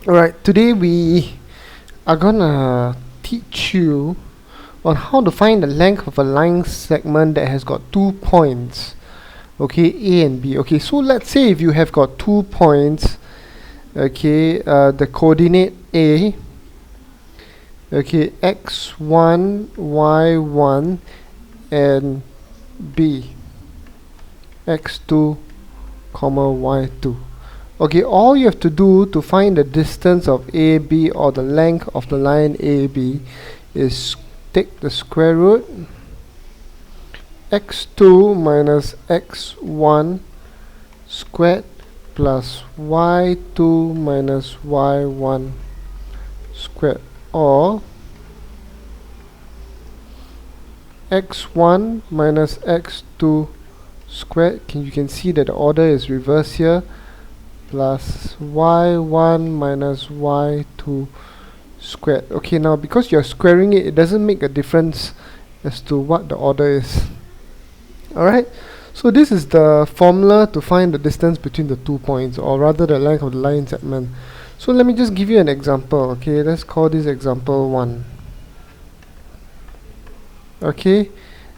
Alright, today we are gonna teach you on how to find the length of a line segment that has got 2 points. Okay, A and B. Okay, so let's say if you have got 2 points, okay, the coordinate A, okay, x1, y1, and B, x2, y2. Okay, all you have to do to find the distance of AB or the length of the line AB is take the square root x2 minus x1 squared plus y2 minus y1 squared, or x1 minus x2 squared. You can see that the order is reversed here, plus y1 minus y2 squared. Okay, now because you're squaring it, it doesn't make a difference as to what the order is. Alright, so this is the formula to find the distance between the 2 points, or rather the length of the line segment. So let me just give you an example. Okay, let's call this example 1. Okay,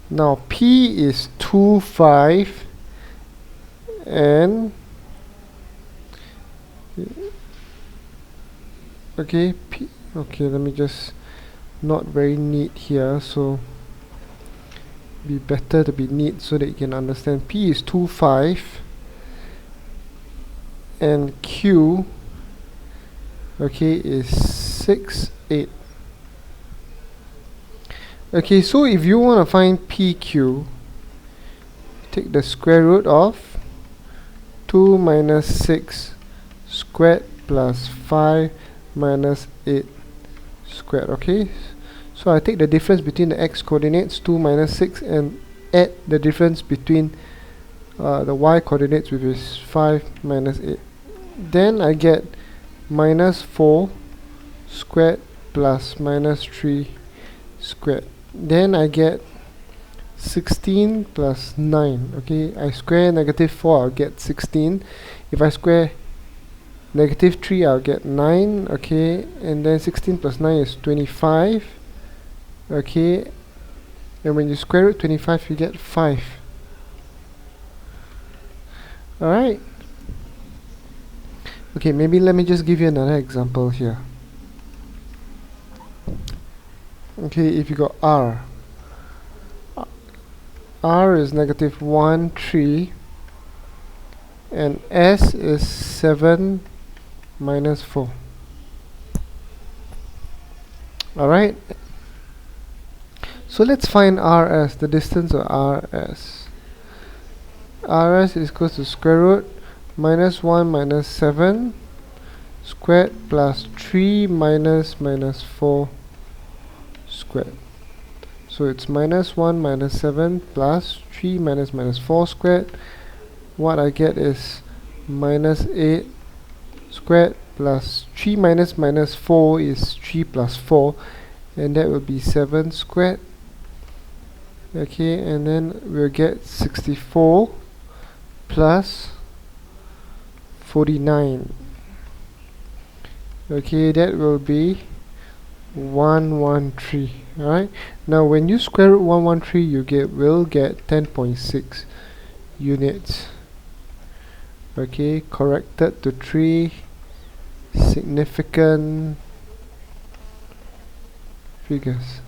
now P is 2, 5, and okay, let me just not very neat here, so be better to be neat so that you can understand. P is 2, 5, and Q, okay, is 6, 8. Okay, so if you want to find PQ, take the square root of 2 minus 6 squared plus 5 minus 8 squared. Okay, so I take the difference between the x coordinates 2 minus 6 and add the difference between the y coordinates, which is 5 minus 8. Then I get minus 4 squared plus minus 3 squared. Then I get 16 plus 9. Okay, I square negative 4, I'll get 16. If I square negative 3, I'll get 9. Okay, and then 16 plus 9 is 25. Okay, and when you square root 25, you get 5. Alright. Okay, maybe let me just give you another example here. Okay, if you got R is negative 1, 3, and S is 7 minus 4. Alright, so let's find RS, the distance of RS. RS is equal to square root minus 1 minus 7 squared plus 3 minus 4 squared. So it's minus 1 minus 7 plus 3 minus 4 squared. What I get is minus 8 squared plus 3 minus 4 is 3 plus 4, and that will be 7 squared. Okay, and then we'll get 64 plus 49. Okay, that will be 113. Alright, now when you square root 113, you will get 10.6 units. Okay, corrected to 3 significant figures.